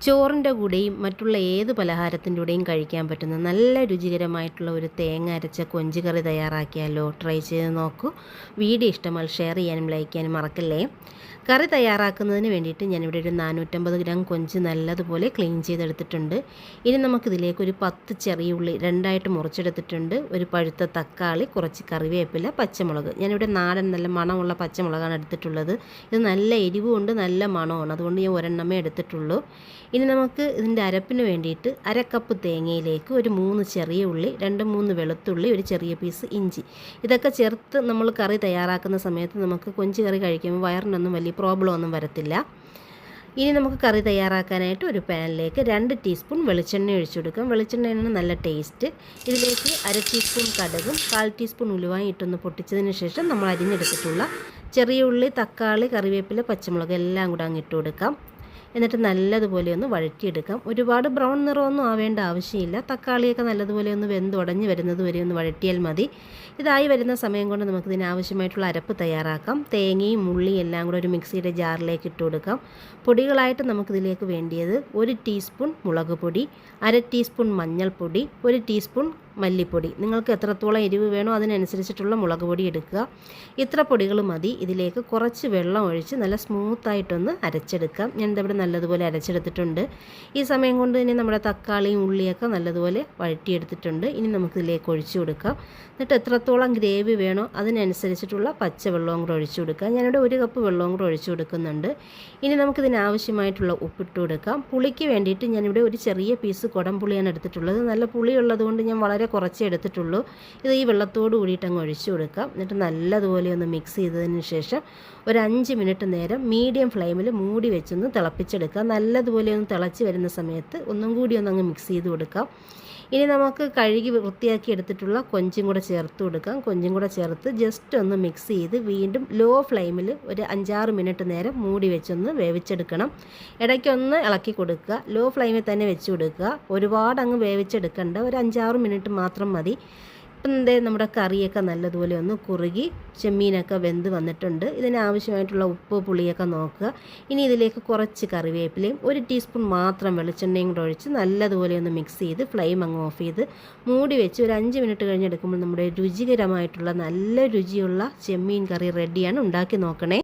ചോറിൻ്റെ കൂടെയും മറ്റുള്ള ഏത് പലഹാരത്തിൻ്റെ കൂടെയും കഴിക്കാൻ പറ്റുന്ന നല്ല രുചികരമായിട്ടുള്ള ഒരു തേങ്ങ അരച്ച കൊഞ്ച് കറി തയ്യാറാക്കിയാലോ? ട്രൈ ചെയ്ത് നോക്കൂ. വീഡിയോ ഇഷ്ടമായാൽ ഷെയർ ചെയ്യാനും ലൈക്ക് ചെയ്യാനും മറക്കല്ലേ. കറി തയ്യാറാക്കുന്നതിന് വേണ്ടിയിട്ട് ഞാനിവിടെ ഒരു 450 ഗ്രാം കൊഞ്ച് നല്ലതുപോലെ ക്ലീൻ ചെയ്തെടുത്തിട്ടുണ്ട്. ഇനി നമുക്കിതിലേക്ക് ഒരു 10 ചെറിയ ഉള്ളി രണ്ടായിട്ട് മുറിച്ചെടുത്തിട്ടുണ്ട്, ഒരു പഴുത്ത തക്കാളി, കുറച്ച് കറിവേപ്പില, പച്ചമുളക്. ഞാനിവിടെ നാടൻ നല്ല മണമുള്ള പച്ചമുളകാണ് എടുത്തിട്ടുള്ളത്. ഇത് നല്ല എരിവുമുണ്ട്, നല്ല മണമാണ്, അതുകൊണ്ട് ഞാൻ ഒരെണ്ണമേ എടുത്തിട്ടുള്ളൂ. ഇനി നമുക്ക് ഇതിൻ്റെ അരപ്പിന് വേണ്ടിയിട്ട് 1/2 കപ്പ് തേങ്ങയിലേക്ക് ഒരു 3 ചെറിയ ഉള്ളി, 2-3 വെളുത്തുള്ളി, ഒരു ചെറിയ പീസ് ഇഞ്ചി, ഇതൊക്കെ ചേർത്ത് നമ്മൾ കറി തയ്യാറാക്കുന്ന സമയത്ത് നമുക്ക് കൊഞ്ച് കറി കഴിക്കുമ്പോൾ വയറിനൊന്നും വലിയ പ്രോബ്ലം ഒന്നും വരത്തില്ല. ഇനി നമുക്ക് കറി തയ്യാറാക്കാനായിട്ട് ഒരു പാനിലേക്ക് 2 ടീസ്പൂൺ വെളിച്ചെണ്ണ ഒഴിച്ചു കൊടുക്കാം. വെളിച്ചെണ്ണയാണ് നല്ല ടേസ്റ്റ്. ഇതിലേക്ക് 1/2 ടീസ്പൂൺ കടുകും 1/4 ടീസ്പൂൺ ഉലുവായും ഇട്ടൊന്ന് പൊട്ടിച്ചതിന് ശേഷം നമ്മൾ അരിഞ്ഞെടുത്തിട്ടുള്ള ചെറിയ ഉള്ളി, തക്കാളി, കറിവേപ്പില, പച്ചമുളക് എല്ലാം കൂടെ അങ്ങ് ഇട്ട് കൊടുക്കാം. എന്നിട്ട് നല്ലതുപോലെ ഒന്ന് വഴറ്റിയെടുക്കാം. ഒരുപാട് ബ്രൗൺ നിറമൊന്നും ആവേണ്ട ആവശ്യമില്ല. തക്കാളിയൊക്കെ നല്ലതുപോലെ ഒന്ന് വെന്തുടഞ്ഞ് വരുന്നത് വരെ ഒന്ന് വഴറ്റിയാൽ മതി. ഇതായി വരുന്ന സമയം കൊണ്ട് നമുക്കിതിന് ആവശ്യമായിട്ടുള്ള അരപ്പ് തയ്യാറാക്കാം. തേങ്ങയും ഉള്ളിയും എല്ലാം കൂടെ ഒരു മിക്സിയുടെ ജാറിലേക്ക് ഇട്ട് കൊടുക്കാം. പൊടികളായിട്ട് നമുക്കിതിലേക്ക് വേണ്ടിയത് 1 ടീസ്പൂൺ മുളക് പൊടി, 1/2 ടീസ്പൂൺ മഞ്ഞൾപ്പൊടി, 1 ടീസ്പൂൺ മല്ലിപ്പൊടി. നിങ്ങൾക്ക് എത്രത്തോളം എരിവ് വേണോ അതിനനുസരിച്ചിട്ടുള്ള മുളക് പൊടി എടുക്കുക. ഇത്ര പൊടികൾ മതി. ഇതിലേക്ക് കുറച്ച് വെള്ളം ഒഴിച്ച് നല്ല സ്മൂത്തായിട്ടൊന്ന് അരച്ചെടുക്കാം. ഞാൻ ഇവിടെ നല്ലതുപോലെ അരച്ചെടുത്തിട്ടുണ്ട്. ഈ സമയം കൊണ്ട് തന്നെ നമ്മുടെ തക്കാളിയും ഉള്ളിയൊക്കെ നല്ലതുപോലെ വഴറ്റിയെടുത്തിട്ടുണ്ട്. ഇനി നമുക്കിതിലേക്ക് ഒഴിച്ചു കൊടുക്കാം. എന്നിട്ട് എത്രത്തോളം ഗ്രേവി വേണോ അതിനനുസരിച്ചിട്ടുള്ള പച്ചവെള്ളവും കൂടെ ഒഴിച്ചു കൊടുക്കാം. ഞാനിവിടെ 1 കപ്പ് വെള്ളവും കൂടെ ഒഴിച്ചു കൊടുക്കുന്നുണ്ട്. ഇനി നമുക്കിതിനാവശ്യമായിട്ടുള്ള ഉപ്പിട്ട് കൊടുക്കാം. പുളിക്ക് വേണ്ടിയിട്ട് ഞാനിവിടെ ഒരു ചെറിയ പീസ് കുടംപുളിയാണ് എടുത്തിട്ടുള്ളത്. നല്ല പുളിയുള്ളത് കൊണ്ട് ഞാൻ വളരെ കുറച്ചേ എടുത്തിട്ടുള്ളൂ. ഇത് ഈ വെള്ളത്തോട് കൂടിയിട്ട് അങ്ങ് ഒഴിച്ചു കൊടുക്കാം. എന്നിട്ട് നല്ലതുപോലെ ഒന്ന് മിക്സ് ചെയ്തതിന് ശേഷം ഒരു 5 മിനിറ്റ് നേരം മീഡിയം ഫ്ലെയിമിൽ മൂടി വെച്ചൊന്ന് തിളപ്പിച്ചെടുക്കുക. നല്ലതുപോലെ ഒന്ന് തിളച്ച് വരുന്ന സമയത്ത് ഒന്നും കൂടി ഒന്ന് അങ്ങ് മിക്സ് ചെയ്ത് കൊടുക്കാം. ഇനി നമുക്ക് കഴുകി വൃത്തിയാക്കി എടുത്തിട്ടുള്ള കൊഞ്ചും കൂടെ ചേർത്ത് കൊടുക്കാം. കൊഞ്ചും കൂടെ ചേർത്ത് ജസ്റ്റ് ഒന്ന് മിക്സ് ചെയ്ത് വീണ്ടും ലോ ഫ്ലെയിമിൽ ഒരു 5-6 മിനിറ്റ് നേരം മൂടി വെച്ചൊന്ന് വേവിച്ചെടുക്കണം. ഇടയ്ക്കൊന്ന് ഇളക്കി കൊടുക്കുക. ലോ ഫ്ലെയിമിൽ തന്നെ വെച്ച് കൊടുക്കുക. ഒരുപാട് അങ്ങ് വേവിച്ചെടുക്കണ്ട, ഒരു 5-6 മിനിറ്റ് മാത്രം മതി. ഇപ്പം നമ്മുടെ കറിയൊക്കെ നല്ലതുപോലെ ഒന്ന് കുറുകി ചെമ്മീനൊക്കെ വെന്ത് വന്നിട്ടുണ്ട്. ഇതിനാവശ്യമായിട്ടുള്ള ഉപ്പ് പുളിയൊക്കെ നോക്കുക. ഇനി ഇതിലേക്ക് കുറച്ച് കറിവേപ്പിലയും 1 ടീസ്പൂൺ മാത്രം വെളിച്ചെണ്ണയും കൂടെ ഒഴിച്ച് നല്ലതുപോലെ ഒന്ന് മിക്സ് ചെയ്ത് ഫ്ലെയിം അങ്ങ് ഓഫ് ചെയ്ത് മൂടി വെച്ച് ഒരു 5 മിനിറ്റ് കഴിഞ്ഞെടുക്കുമ്പോൾ നമ്മുടെ രുചികരമായിട്ടുള്ള നല്ല രുചിയുള്ള ചെമ്മീൻ കറി റെഡിയാണ്. ഉണ്ടാക്കി നോക്കണേ.